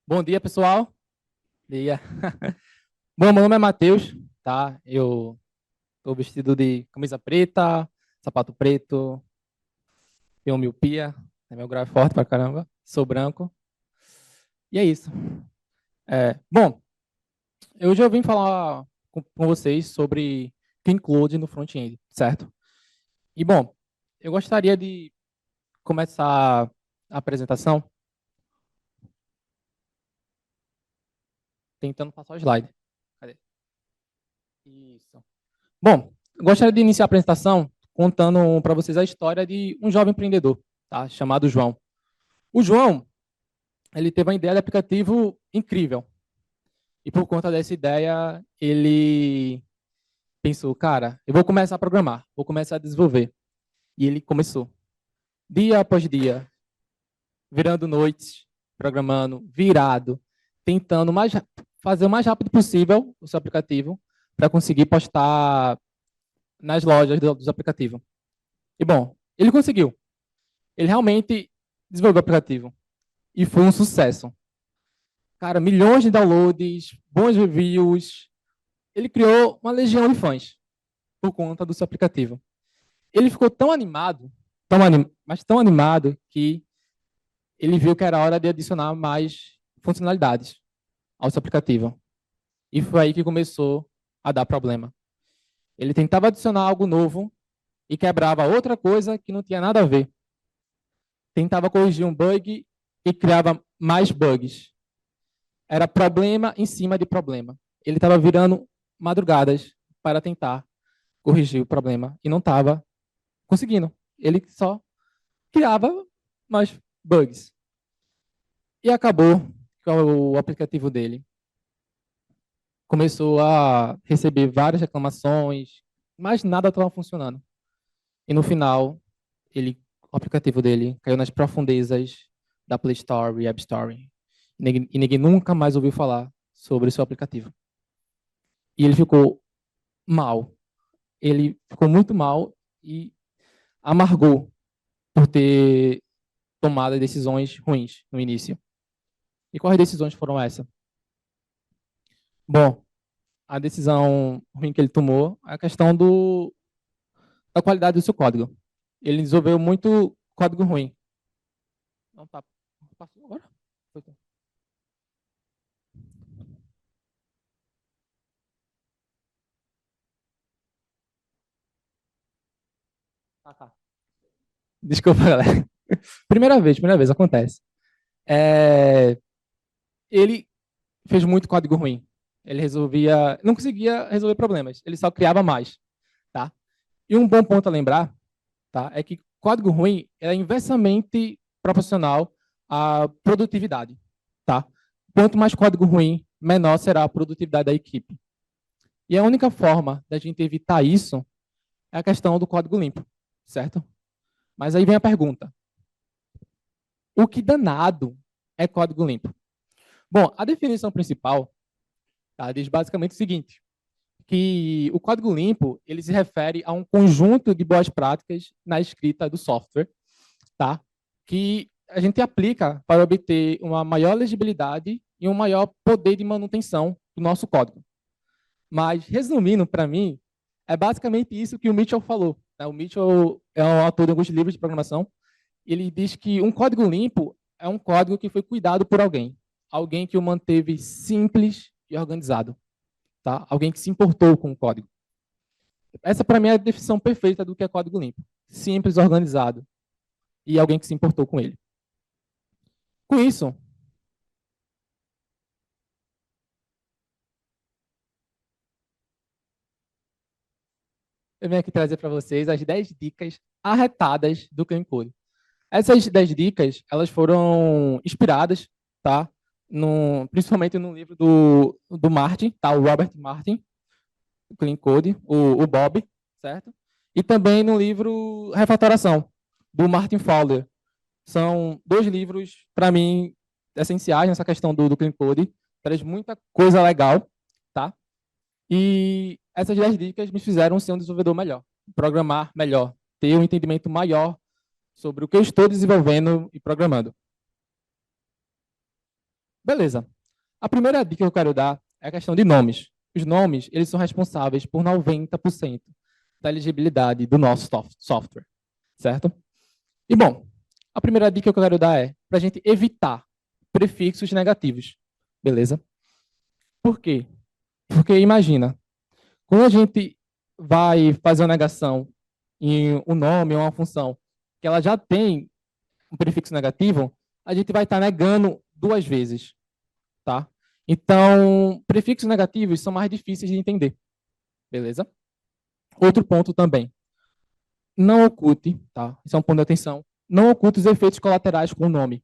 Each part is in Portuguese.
Bom dia, pessoal. Bom dia. Bom, meu nome é Matheus, tá? Eu estou vestido de camisa preta, sapato preto, tenho miopia, meu grau é forte pra caramba, sou branco. E é isso. Bom, hoje eu vim falar com vocês sobre Clean Code no front-end, certo? E, bom, eu gostaria de começar a apresentação tentando passar o slide. Cadê? Isso. Bom, eu gostaria de iniciar a apresentação contando para vocês a história de um jovem empreendedor, tá? Chamado João. O João, ele teve uma ideia de aplicativo incrível. E por conta dessa ideia, ele pensou, cara, eu vou começar a programar, vou começar a desenvolver. E ele começou, dia após dia, virando noites, programando, virado, tentando fazer o mais rápido possível o seu aplicativo para conseguir postar nas lojas dos aplicativos. E bom, ele conseguiu. Ele realmente desenvolveu o aplicativo. E foi um sucesso. Cara, milhões de downloads, bons reviews. Ele criou uma legião de fãs por conta do seu aplicativo. Ele ficou tão animado, mas tão animado, que ele viu que era hora de adicionar mais funcionalidades ao seu aplicativo. E foi aí que começou a dar problema. Ele tentava adicionar algo novo e quebrava outra coisa que não tinha nada a ver. Tentava corrigir um bug e criava mais bugs. Era problema em cima de problema. Ele estava virando madrugadas para tentar corrigir o problema e não estava conseguindo. Ele só criava mais bugs. E acabou que o aplicativo dele começou a receber várias reclamações, mas nada estava funcionando. E no final, o aplicativo dele caiu nas profundezas da Play Store e App Store. E ninguém nunca mais ouviu falar sobre o seu aplicativo. E ele ficou mal. Ele ficou muito mal e amargou por ter tomado decisões ruins no início. E quais decisões foram essas? Bom, a decisão ruim que ele tomou é a questão da qualidade do seu código. Ele desenvolveu muito código ruim. Não tá. Passou agora? Foi. Ah, tá. Desculpa, galera. Primeira vez, acontece. É, ele fez muito código ruim. Ele resolvia, não conseguia resolver problemas, ele só criava mais, tá? E um bom ponto a lembrar, tá, é que código ruim é inversamente proporcional à produtividade, tá? Quanto mais código ruim, menor será a produtividade da equipe. E a única forma da gente evitar isso é a questão do código limpo, certo? Mas aí vem a pergunta: o que danado é código limpo? Bom, a definição principal, tá, diz basicamente o seguinte: que o código limpo ele se refere a um conjunto de boas práticas na escrita do software, tá? Que a gente aplica para obter uma maior legibilidade e um maior poder de manutenção do nosso código. Mas, resumindo, para mim, é basicamente isso que o Mitchell falou, né? O Mitchell é um autor de alguns livros de programação. Ele diz que um código limpo é um código que foi cuidado por alguém. Alguém que o manteve simples e organizado. Tá? Alguém que se importou com o código. Essa, para mim, é a definição perfeita do que é código limpo. Simples, organizado. E alguém que se importou com ele. Com isso, eu venho aqui trazer para vocês as 10 dicas arretadas do Clean Code. Essas 10 dicas, elas foram inspiradas, tá? Principalmente no livro do Martin, tá? O Robert Martin, o Clean Code, o Bob, certo? E também no livro Refatoração, do Martin Fowler. São dois livros, para mim, essenciais nessa questão do Clean Code. Traz muita coisa legal, tá? E essas 10 dicas me fizeram ser um desenvolvedor melhor, programar melhor, ter um entendimento maior sobre o que eu estou desenvolvendo e programando. Beleza. A primeira dica que eu quero dar é a questão de nomes. Os nomes, eles são responsáveis por 90% da elegibilidade do nosso software, certo? E, bom, a primeira dica que eu quero dar é para a gente evitar prefixos negativos, beleza? Por quê? Porque, imagina, quando a gente vai fazer uma negação em um nome ou uma função que ela já tem um prefixo negativo, a gente vai estar negando duas vezes, tá? Então, prefixos negativos são mais difíceis de entender, beleza? Outro ponto também, não oculte, tá? Isso é um ponto de atenção, não oculte os efeitos colaterais com o nome.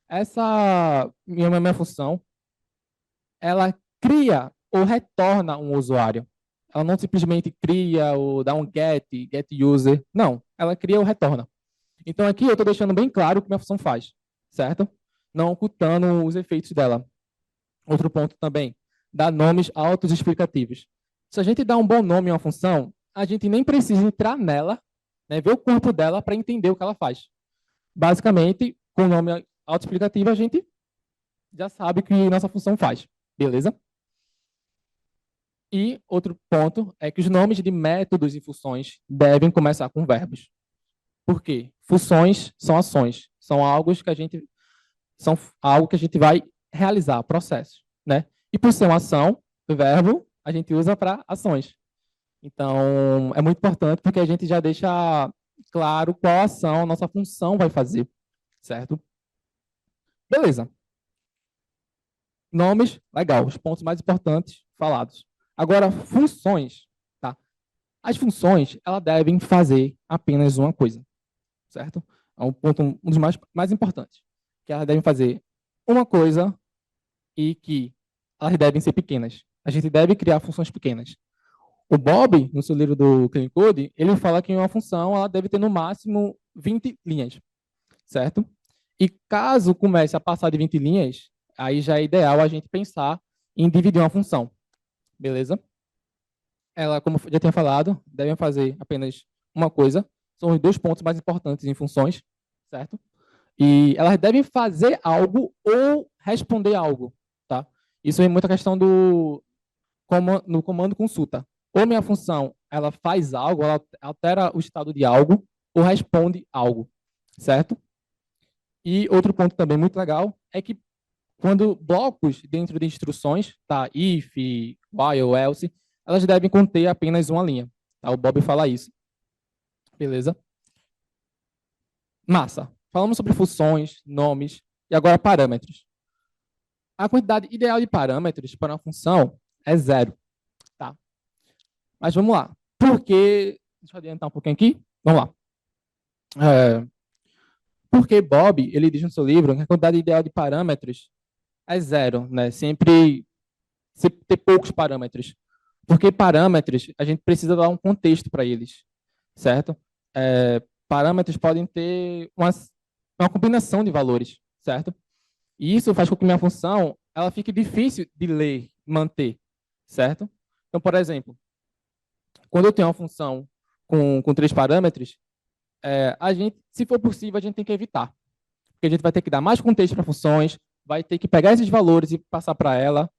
Essa minha função, ela cria ou retorna um usuário. Ela não simplesmente cria ou dá um get user. Não, ela cria ou retorna. Então aqui eu estou deixando bem claro o que minha função faz, certo? Não ocultando os efeitos dela. Outro ponto também, dá nomes autoexplicativos. Se a gente dá um bom nome a uma função, a gente nem precisa entrar nela, né, ver o corpo dela para entender o que ela faz. Basicamente, com o nome autoexplicativo, a gente já sabe o que nossa função faz, beleza? E outro ponto é que os nomes de métodos e funções devem começar com verbos. Por quê? Funções são ações, são algo que a gente vai realizar, processos, né? E por ser uma ação, o verbo a gente usa para ações. Então, é muito importante porque a gente já deixa claro qual ação a nossa função vai fazer, certo? Beleza. Nomes, legal, os pontos mais importantes falados. Agora, funções, tá? As funções, elas devem fazer apenas uma coisa, certo? É um ponto, um dos mais importantes, que elas devem fazer uma coisa e que elas devem ser pequenas. A gente deve criar funções pequenas. O Bob, no seu livro do Clean Code, ele fala que uma função ela deve ter no máximo 20 linhas, certo? E caso comece a passar de 20 linhas, aí já é ideal a gente pensar em dividir uma função, beleza? Ela, como eu já tinha falado, devem fazer apenas uma coisa. São os dois pontos mais importantes em funções, certo? E elas devem fazer algo ou responder algo, tá? Isso é muita questão no comando consulta. Ou minha função, ela faz algo, ela altera o estado de algo, ou responde algo, certo? E outro ponto também muito legal é que quando blocos dentro de instruções, tá? If, while, else, elas devem conter apenas uma linha. Tá? O Bob fala isso. Beleza? Massa. Falamos sobre funções, nomes e agora parâmetros. A quantidade ideal de parâmetros para uma função é zero. Tá? Mas vamos lá. Por que... Deixa eu adiantar um pouquinho aqui. Vamos lá. Porque Bob, ele diz no seu livro que a quantidade ideal de parâmetros é zero, né? Sempre ter poucos parâmetros. Porque parâmetros, a gente precisa dar um contexto para eles, certo? Parâmetros podem ter uma combinação de valores, certo? E isso faz com que minha função ela fique difícil de ler, manter, certo? Então, por exemplo, quando eu tenho uma função com três parâmetros, se for possível, a gente tem que evitar. Porque a gente vai ter que dar mais contexto para funções, vai ter que pegar esses valores e passar para ela.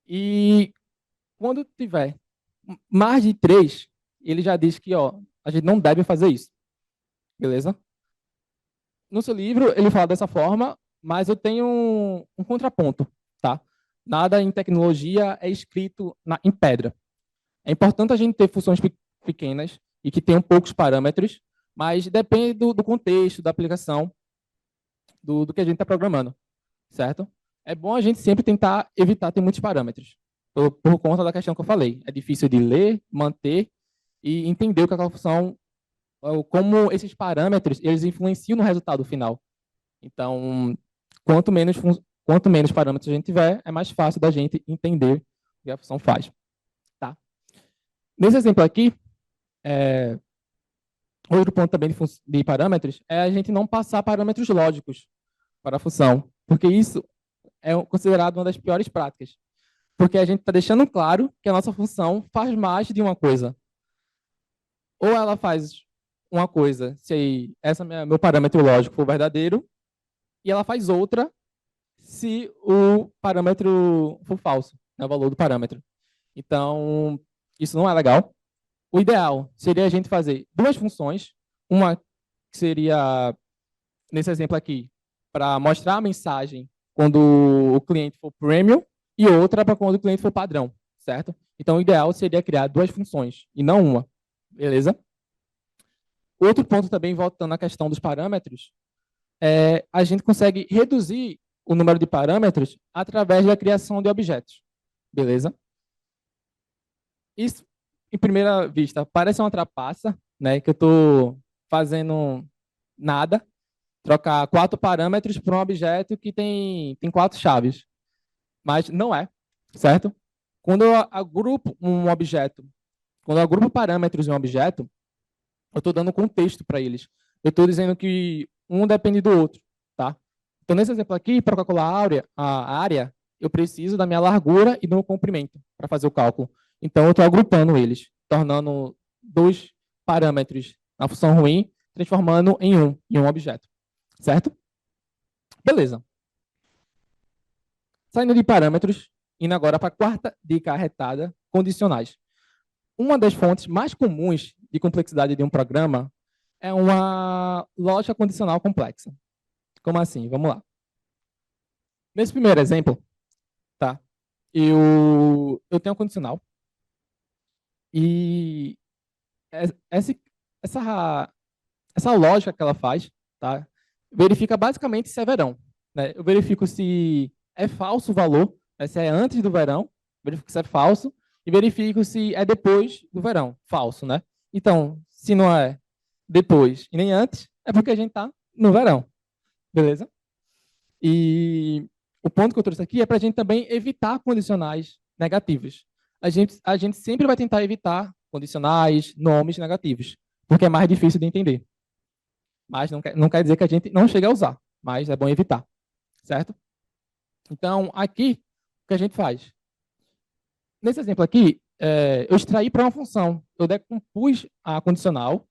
E quando tiver mais de 3, ele já diz que a gente não deve fazer isso. Beleza? No seu livro, ele fala dessa forma, mas eu tenho um contraponto. Tá? Nada em tecnologia é escrito em pedra. É importante a gente ter funções pequenas e que tenham poucos parâmetros, mas depende do contexto, da aplicação, do que a gente está programando. Certo? É bom a gente sempre tentar evitar ter muitos parâmetros, por conta da questão que eu falei. É difícil de ler, manter e entender o que aquela função, como esses parâmetros, eles influenciam no resultado final. Então, quanto menos parâmetros a gente tiver, é mais fácil da gente entender o que a função faz. Tá? Nesse exemplo aqui, outro ponto também de parâmetros é a gente não passar parâmetros lógicos para a função, porque isso é considerado uma das piores práticas. Porque a gente está deixando claro que a nossa função faz mais de uma coisa. Ou ela faz uma coisa, se esse meu parâmetro lógico for verdadeiro, e ela faz outra se o parâmetro for falso, né, o valor do parâmetro. Então, isso não é legal. O ideal seria a gente fazer duas funções, uma que seria, nesse exemplo aqui, para mostrar a mensagem quando o cliente for premium e outra para quando o cliente for padrão, certo? Então, o ideal seria criar duas funções e não uma, beleza? Outro ponto também, voltando à questão dos parâmetros, a gente consegue reduzir o número de parâmetros através da criação de objetos, beleza? Isso, em primeira vista, parece uma trapaça, né? Que eu estou fazendo nada, trocar 4 parâmetros por um objeto que tem 4 chaves. Mas não é, certo? Quando eu agrupo um objeto, quando eu agrupo parâmetros em um objeto, eu estou dando contexto para eles. Eu estou dizendo que um depende do outro, tá? Então, nesse exemplo aqui, para calcular a área, eu preciso da minha largura e do meu comprimento para fazer o cálculo. Então, eu estou agrupando eles, tornando 2 parâmetros na função ruim, transformando em um objeto, certo? Beleza. Saindo de parâmetros, indo agora para a quarta dica arretada, condicionais. Uma das fontes mais comuns de complexidade de um programa é uma lógica condicional complexa. Como assim? Vamos lá. Nesse primeiro exemplo, tá? Eu tenho um condicional e essa, essa, essa lógica que ela faz, tá? Verifica basicamente se é verão, né? Eu verifico se é falso o valor, né? Se é antes do verão, verifico se é falso e verifico se é depois do verão, falso, né? Então, se não é depois e nem antes, é porque a gente está no verão, beleza? E o ponto que eu trouxe aqui é para a gente também evitar condicionais negativos. A gente sempre vai tentar evitar condicionais, nomes negativos, porque é mais difícil de entender. Mas não quer dizer que a gente não chegue a usar, mas é bom evitar, certo? Então, aqui, o que a gente faz? Nesse exemplo aqui, eu extraí para uma função. Eu decompus a condicional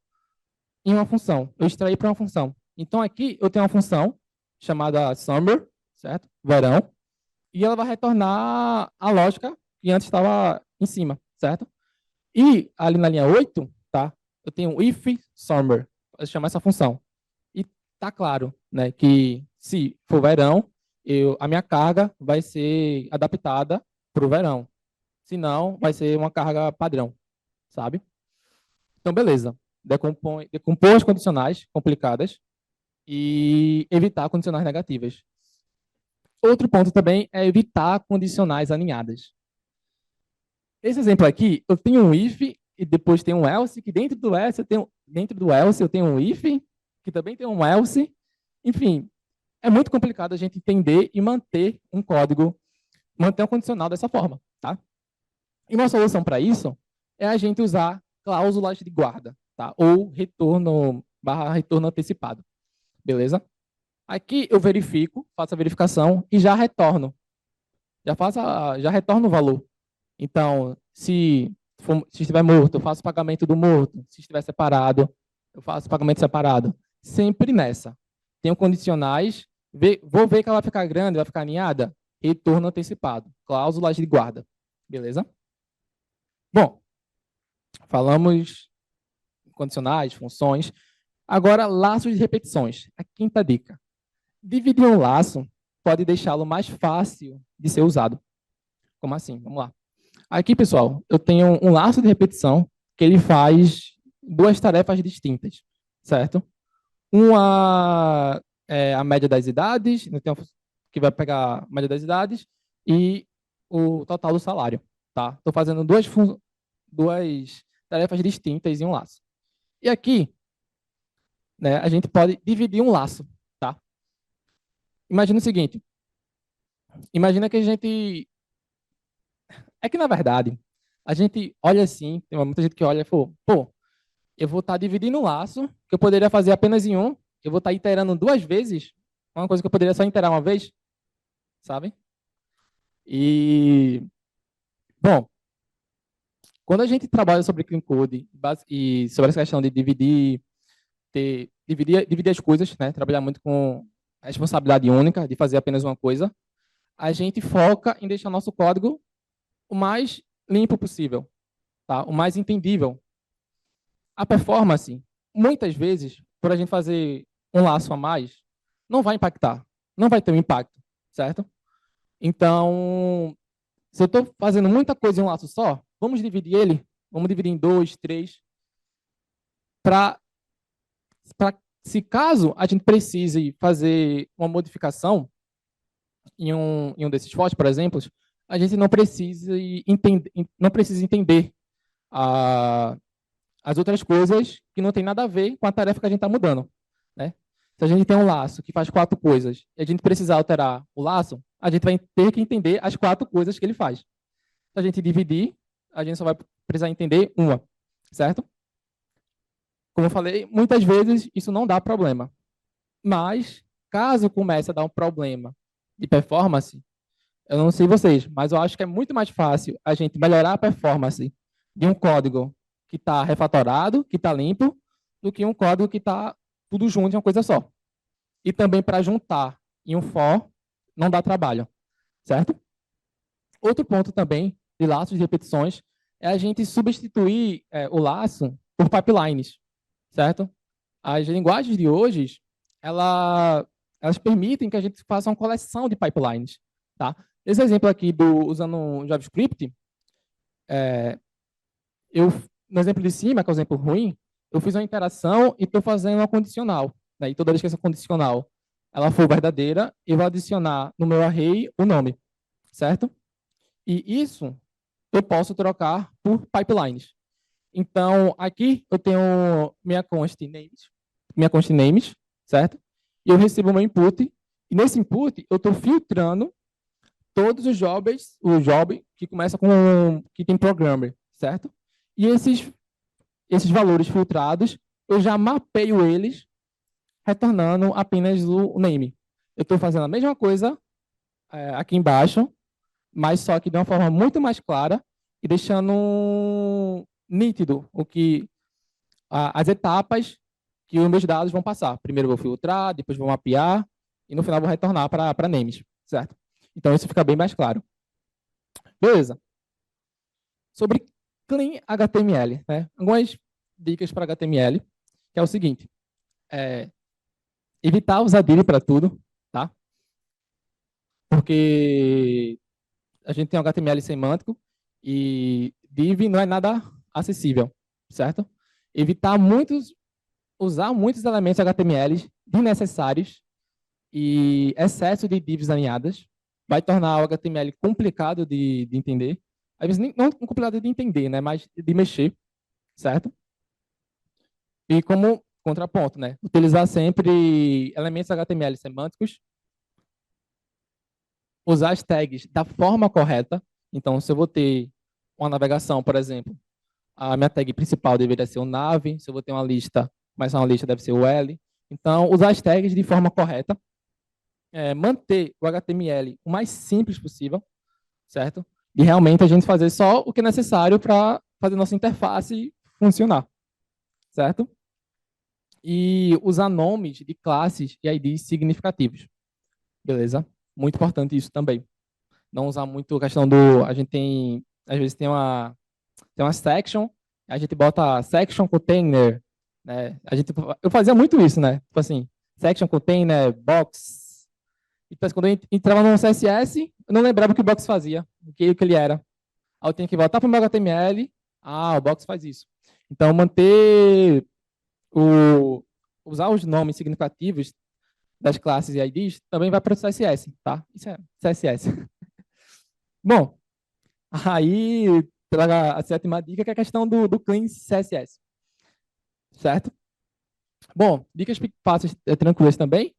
em uma função. Eu extraí para uma função. Então, aqui, eu tenho uma função chamada summer, certo? Verão. E ela vai retornar a lógica que antes estava em cima, certo? E ali na linha 8, tá? Eu tenho if summer, eu chamo essa função. E tá claro, né, que se for verão, a minha carga vai ser adaptada para o verão. Se não, vai ser uma carga padrão, sabe? Então, beleza. Decompor as condicionais complicadas e evitar condicionais negativas. Outro ponto também é evitar condicionais alinhadas. Esse exemplo aqui, eu tenho um if e depois tem um else, que dentro do else eu tenho um if, que também tem um else. Enfim, é muito complicado a gente entender e manter um código, manter um condicional dessa forma, tá? E uma solução para isso é a gente usar cláusulas de guarda, tá? Ou retorno antecipado, beleza? Aqui eu verifico, faço a verificação e já retorno. Já retorno o valor. Então, se estiver morto, eu faço o pagamento do morto. Se estiver separado, eu faço o pagamento separado. Sempre nessa. Tenho condicionais, vou ver que ela vai ficar grande, vai ficar alinhada, retorno antecipado. Cláusulas de guarda. Beleza? Bom, falamos condicionais, funções. Agora, laços de repetições. A quinta dica. Dividir um laço pode deixá-lo mais fácil de ser usado. Como assim? Vamos lá. Aqui, pessoal, eu tenho um laço de repetição que ele faz duas tarefas distintas, certo? Uma é a média das idades, que vai pegar a média das idades, e o total do salário, tá? Estou fazendo duas tarefas distintas em um laço. E aqui, né, a gente pode dividir um laço, tá? Imagina o seguinte, imagina que a gente... É que, na verdade, a gente olha assim, tem muita gente que olha e fala, pô, eu vou estar dividindo um laço, que eu poderia fazer apenas em um, eu vou estar iterando duas vezes, uma coisa que eu poderia só iterar uma vez, sabe? E, bom, quando a gente trabalha sobre clean code e sobre essa questão de dividir as coisas, né? Trabalhar muito com a responsabilidade única de fazer apenas uma coisa, a gente foca em deixar nosso código o mais limpo possível, tá? O mais entendível. A performance, muitas vezes, por a gente fazer um laço a mais, não vai impactar, não vai ter um impacto, certo? Então, se eu estou fazendo muita coisa em um laço só, vamos dividir ele, vamos dividir em dois, três, para se caso a gente precise fazer uma modificação em um desses fortes, por exemplo, a gente não precisa entender a, as outras coisas que não tem nada a ver com a tarefa que a gente está mudando, né? Se a gente tem um laço que faz 4 coisas e a gente precisar alterar o laço, a gente vai ter que entender as 4 coisas que ele faz. Se a gente dividir, a gente só vai precisar entender uma, certo? Como eu falei, muitas vezes isso não dá problema. Mas, caso comece a dar um problema de performance, eu não sei vocês, mas eu acho que é muito mais fácil a gente melhorar a performance de um código que está refatorado, que está limpo, do que um código que está tudo junto em uma coisa só. E também para juntar em um for, não dá trabalho, certo? Outro ponto também de laços de repetições é a gente substituir o laço por pipelines, certo? As linguagens de hoje, elas permitem que a gente faça uma coleção de pipelines, tá? Esse exemplo aqui usando JavaScript, eu, no exemplo de cima, que é o exemplo ruim, eu fiz uma interação e estou fazendo uma condicional, né? E toda vez que essa condicional ela for verdadeira, eu vou adicionar no meu array o nome, certo? E isso eu posso trocar por pipelines. Então, aqui eu tenho minha const names, certo? E eu recebo meu input, e nesse input eu estou filtrando todos os job que começa com que tem programmer, certo? E esses valores filtrados, eu já mapeio eles, retornando apenas o name. Eu estou fazendo a mesma coisa aqui embaixo, mas só que de uma forma muito mais clara e deixando nítido as etapas que os meus dados vão passar. Primeiro eu vou filtrar, depois vou mapear e no final vou retornar para names, certo? Então isso fica bem mais claro. Beleza. Sobre Clean HTML, né? Algumas dicas para HTML, que é o seguinte: evitar usar div para tudo, tá? Porque a gente tem um HTML semântico e div não é nada acessível, certo? Evitar usar muitos elementos HTML desnecessários e excesso de divs alinhadas vai tornar o HTML complicado de entender. Às vezes não complicado de entender, né, mas de mexer, certo? E como contraponto, né, utilizar sempre elementos HTML semânticos, usar as tags da forma correta. Então, se eu vou ter uma navegação, por exemplo, a minha tag principal deveria ser o nav, se eu vou ter uma lista, começar uma lista deve ser o L. Então, usar as tags de forma correta, manter o HTML o mais simples possível, certo? E realmente a gente fazer só o que é necessário para fazer nossa interface funcionar, certo? E usar nomes de classes e IDs significativos, beleza? Muito importante isso também. Não usar muito a questão a gente tem, às vezes tem uma section, a gente bota section container, né? Eu fazia muito isso, né? Tipo assim, section container, box. Então, quando eu entrava no CSS, eu não lembrava o que o box fazia, o que ele era. Aí eu tenho que voltar para o meu HTML, o box faz isso. Então, usar os nomes significativos das classes e IDs também vai para o CSS, tá? Isso é CSS. Bom, aí, a sétima dica que é a questão do clean CSS, certo? Bom, dicas fáceis, tranquilas também,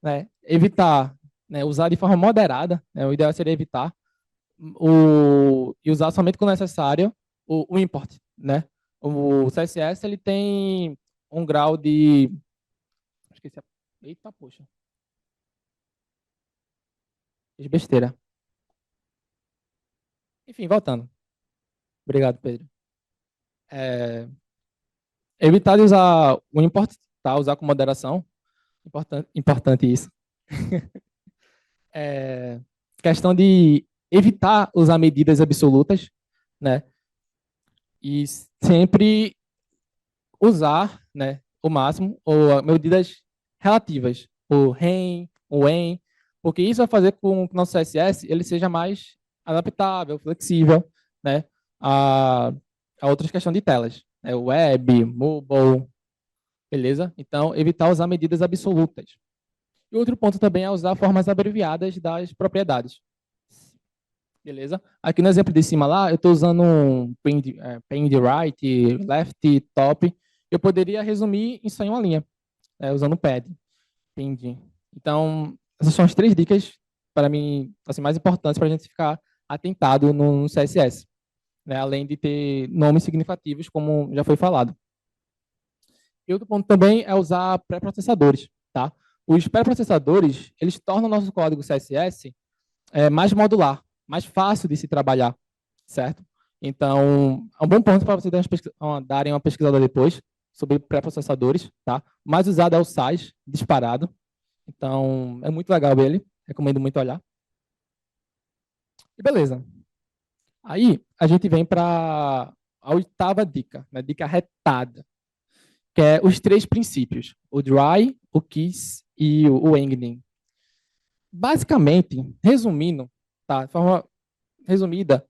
né? Evitar, né, usar de forma moderada, né? O ideal seria evitar e usar somente quando necessário o import, né? O CSS ele tem um grau de, esqueci, eita, poxa, fiz besteira. Enfim, voltando. Obrigado, Pedro. Evitar de usar o import, tá? Usar com moderação. Importante isso. questão de evitar usar medidas absolutas, né? E sempre usar, né, o máximo, ou medidas relativas, o REM, o EN, porque isso vai fazer com que o nosso CSS ele seja mais adaptável, flexível, né, a, a outras questões de telas, né, web, mobile, beleza? Então, evitar usar medidas absolutas. E outro ponto também é usar formas abreviadas das propriedades. Beleza? Aqui no exemplo de cima lá, eu estou usando um pinned right, left, top. Eu poderia resumir isso em uma linha, usando pad, pinned. Então, essas são as 3 dicas, para mim, assim, mais importantes para a gente ficar atentado no CSS, né? Além de ter nomes significativos, como já foi falado. E outro ponto também é usar pré-processadores, tá? Os pré-processadores, eles tornam o nosso código CSS mais modular, mais fácil de se trabalhar, certo? Então, é um bom ponto para vocês darem uma pesquisada depois sobre pré-processadores, tá? O mais usado é o SAS, disparado. Então, é muito legal ele, recomendo muito olhar. E beleza. Aí, a gente vem para a 8ª dica, né? Dica retada, que é os 3 princípios, o dry, o kiss e o ending. Basicamente, resumindo, tá? De forma resumida,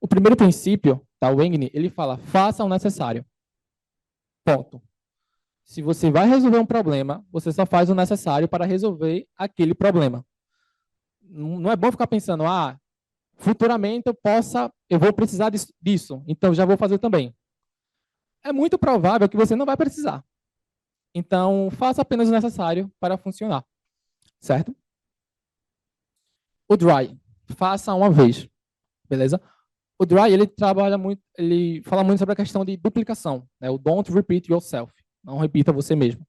o primeiro princípio, tá, o Wengni, ele fala, faça o necessário. Ponto. Se você vai resolver um problema, você só faz o necessário para resolver aquele problema. Não é bom ficar pensando, futuramente eu vou precisar disso, então já vou fazer também. É muito provável que você não vai precisar. Então, faça apenas o necessário para funcionar, certo? O dry, faça uma vez, beleza? O Dry, ele fala muito sobre a questão de duplicação, né? O don't repeat yourself, não repita você mesmo.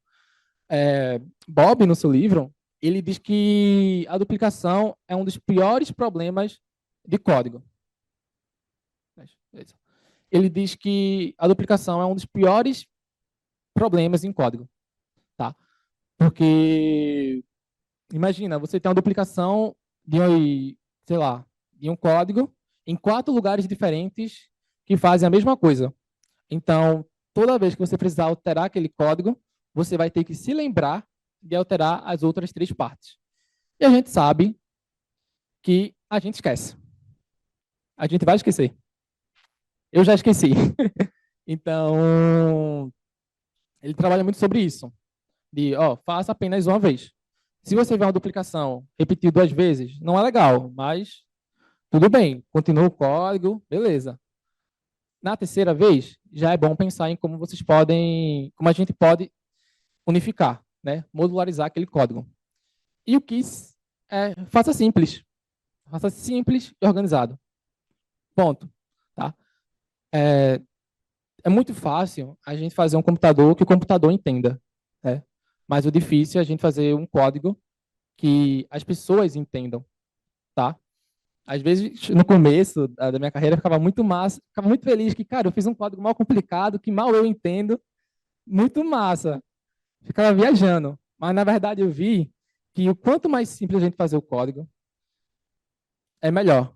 Bob, no seu livro, ele diz que a duplicação é um dos piores problemas de código. Ele diz que a duplicação é um dos piores problemas em código, tá? Porque imagina, você tem uma duplicação sei lá, de um código em 4 lugares diferentes que fazem a mesma coisa. Então, toda vez que você precisar alterar aquele código, você vai ter que se lembrar de alterar as outras 3 partes. E a gente sabe que a gente esquece. A gente vai esquecer. Eu já esqueci. Então, ele trabalha muito sobre isso. Faça apenas uma vez. Se você vê uma duplicação repetir 2 vezes, não é legal, mas tudo bem, continua o código, beleza. Na terceira vez, já é bom pensar em como como a gente pode unificar, né? Modularizar aquele código. E o KISS faça simples. Faça simples e organizado. Ponto. Tá? É muito fácil a gente fazer um computador que o computador entenda. Né? Mas o difícil é a gente fazer um código que as pessoas entendam. Tá? Às vezes, no começo da minha carreira, ficava muito massa, ficava muito feliz que, cara, eu fiz um código mal complicado, que mal eu entendo, muito massa. Ficava viajando. Mas, na verdade, eu vi que o quanto mais simples a gente fazer o código, é melhor.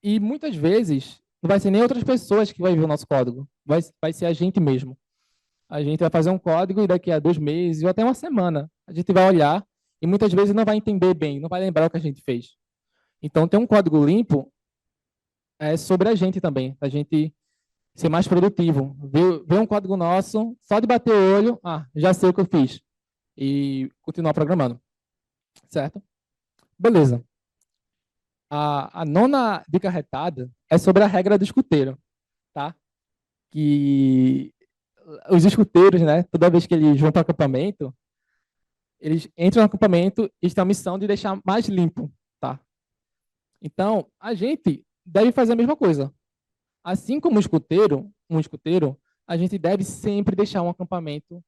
E muitas vezes, não vai ser nem outras pessoas que vai ver o nosso código, vai ser a gente mesmo. A gente vai fazer um código e daqui a 2 meses ou até uma semana, a gente vai olhar e muitas vezes não vai entender bem, não vai lembrar o que a gente fez. Então, ter um código limpo é sobre a gente também, a gente ser mais produtivo. Ver um código nosso, só de bater o olho, já sei o que eu fiz. E continuar programando. Certo? Beleza. A 9ª dica retada é sobre a regra do escuteiro, tá? Que os escuteiros, né, toda vez que eles vão para o acampamento, eles entram no acampamento e têm a missão de deixar mais limpo, tá? Então, a gente deve fazer a mesma coisa. Assim como um escuteiro, a gente deve sempre deixar um acampamento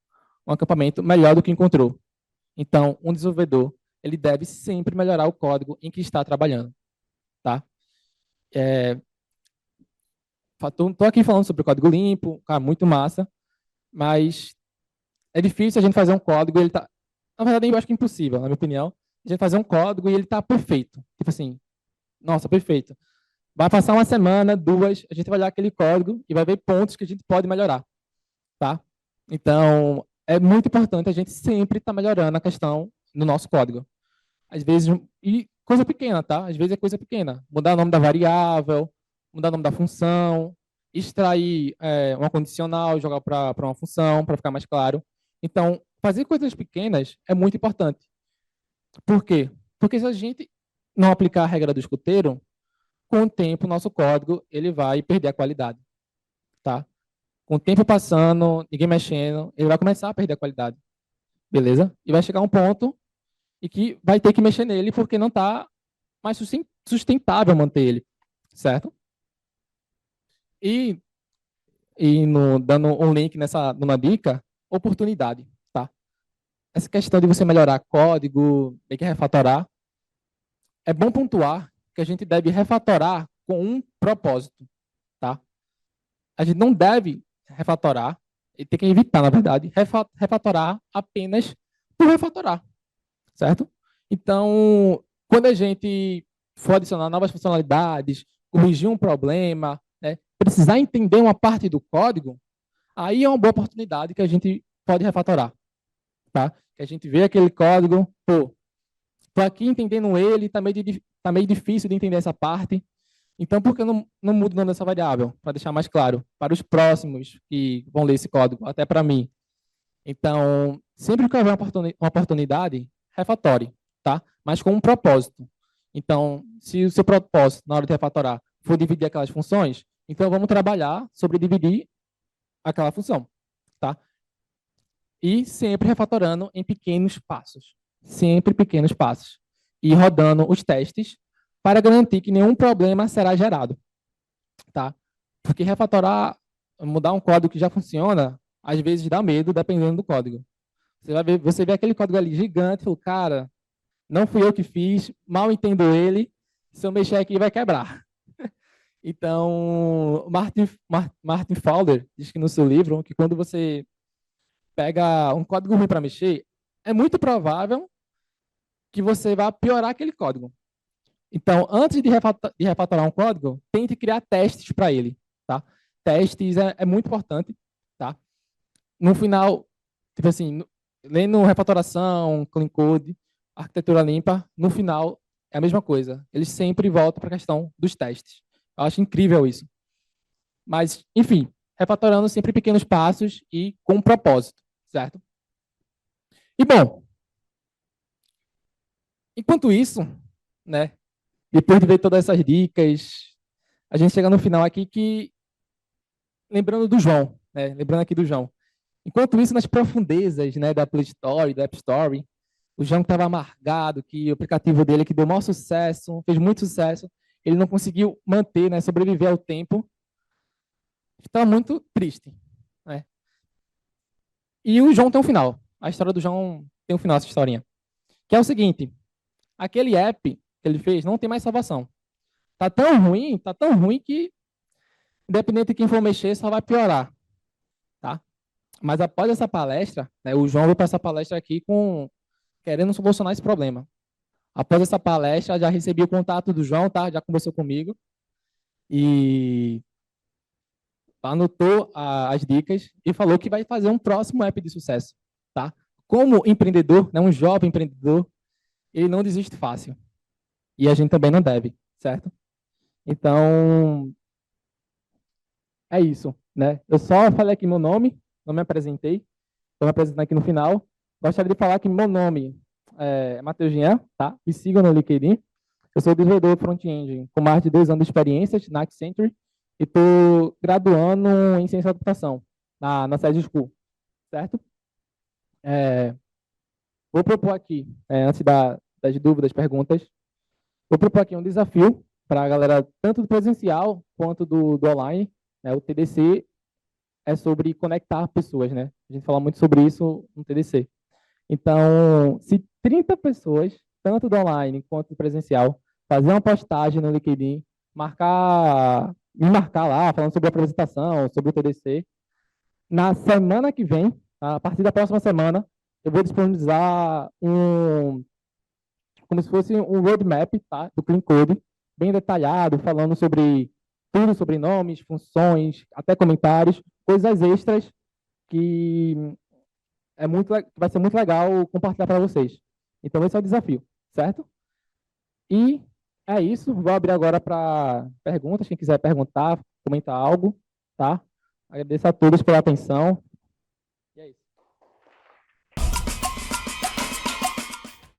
melhor do que encontrou. Então, um desenvolvedor, ele deve sempre melhorar o código em que está trabalhando, tá? Estou aqui falando sobre o código limpo, cara, muito massa, mas é difícil a gente fazer um código, na verdade, eu acho que é impossível, na minha opinião, a gente fazer um código e ele está perfeito. Tipo assim, nossa, perfeito. Vai passar uma semana, duas, a gente vai olhar aquele código e vai ver pontos que a gente pode melhorar, tá? Então, é muito importante a gente sempre estar melhorando a questão no nosso código. Às vezes, e coisa pequena, tá? Às vezes é coisa pequena. Mudar o nome da variável, mudar o nome da função, extrair uma condicional, jogar para uma função, para ficar mais claro. Então, fazer coisas pequenas é muito importante. Por quê? Porque se a gente não aplicar a regra do escoteiro, com o tempo, o nosso código ele vai perder a qualidade, tá? Com o tempo passando, ninguém mexendo, ele vai começar a perder a qualidade, beleza? E vai chegar um ponto e que vai ter que mexer nele porque não está mais sustentável manter ele, certo? E, dando um link numa dica, oportunidade, tá? Essa questão de você melhorar código, tem que refatorar, é bom pontuar que a gente deve refatorar com um propósito, tá? A gente não deve refatorar, e tem que evitar, na verdade, refatorar apenas por refatorar, certo? Então, quando a gente for adicionar novas funcionalidades, corrigir um problema, né, precisar entender uma parte do código, aí é uma boa oportunidade que a gente pode refatorar, tá? Que a gente vê aquele código, pô, tô aqui entendendo ele, tá meio difícil de entender essa parte, então por que eu não mudo o nome dessa variável? Para deixar mais claro, para os próximos que vão ler esse código, até para mim. Então, sempre que houver uma oportunidade, refatore, tá? Mas com um propósito. Então, se o seu propósito na hora de refatorar for dividir aquelas funções, então vamos trabalhar sobre dividir aquela função, tá? E sempre refatorando em pequenos passos. Sempre pequenos passos. E rodando os testes para garantir que nenhum problema será gerado, tá? Porque refatorar, mudar um código que já funciona, às vezes dá medo, dependendo do código. Você vê aquele código ali gigante, fala, cara, não fui eu que fiz, mal entendo ele, se eu mexer aqui vai quebrar. Então, Martin Fowler diz que no seu livro que quando você pega um código ruim para mexer, é muito provável que você vá piorar aquele código. Então, antes de refatorar um código, tente criar testes para ele, tá? Testes é muito importante, tá? No final, tipo assim, lendo refatoração, clean code, arquitetura limpa, no final é a mesma coisa. Eles sempre voltam para a questão dos testes. Eu acho incrível isso. Mas, enfim, refatorando sempre pequenos passos e com um propósito, certo? E, bom, enquanto isso, né, depois de ver todas essas dicas, a gente chega no final aqui que, lembrando do João, né, lembrando aqui do João. Enquanto isso, nas profundezas, né, da Play Store, da App Store, o João estava amargado, que o aplicativo dele, que deu maior sucesso, fez muito sucesso, ele não conseguiu manter, né, sobreviver ao tempo. Estava muito triste, né? E o João tem um final. A história do João tem um final, essa historinha. Que é o seguinte, aquele app que ele fez não tem mais salvação. Tá tão ruim que, independente de quem for mexer, só vai piorar, tá? Mas após essa palestra, né, o João veio para essa palestra aqui querendo solucionar esse problema. Após essa palestra, já recebi o contato do João, tá? Já conversou comigo e anotou as dicas e falou que vai fazer um próximo app de sucesso, tá? Como empreendedor, né, um jovem empreendedor, ele não desiste fácil. E a gente também não deve, certo? Então, é isso, né? Eu só falei aqui meu nome, não me apresentei, estou me apresentando aqui no final. Gostaria de falar que meu nome é Matheus Jean, tá? Me sigam no LinkedIn. Eu sou desenvolvedor front-end com mais de 2 anos de experiência na Accenture e estou graduando em ciência da computação na SED School, certo? Vou propor aqui, antes das dúvidas, perguntas, vou propor aqui um desafio para a galera, tanto do presencial quanto do online. Né? O TDC é sobre conectar pessoas, né? A gente fala muito sobre isso no TDC. Então, se 30 pessoas, tanto do online quanto do presencial, fazer uma postagem no LinkedIn, me marcar lá, falando sobre a apresentação, sobre o TDC, na semana que vem, a partir da próxima semana, eu vou disponibilizar como se fosse um roadmap, tá, do Clean Code, bem detalhado, falando sobre tudo, sobre nomes, funções, até comentários, coisas extras que vai ser muito legal compartilhar para vocês. Então, esse é o desafio, certo? E é isso. Vou abrir agora para perguntas. Quem quiser perguntar, comentar algo, tá? Agradeço a todos pela atenção.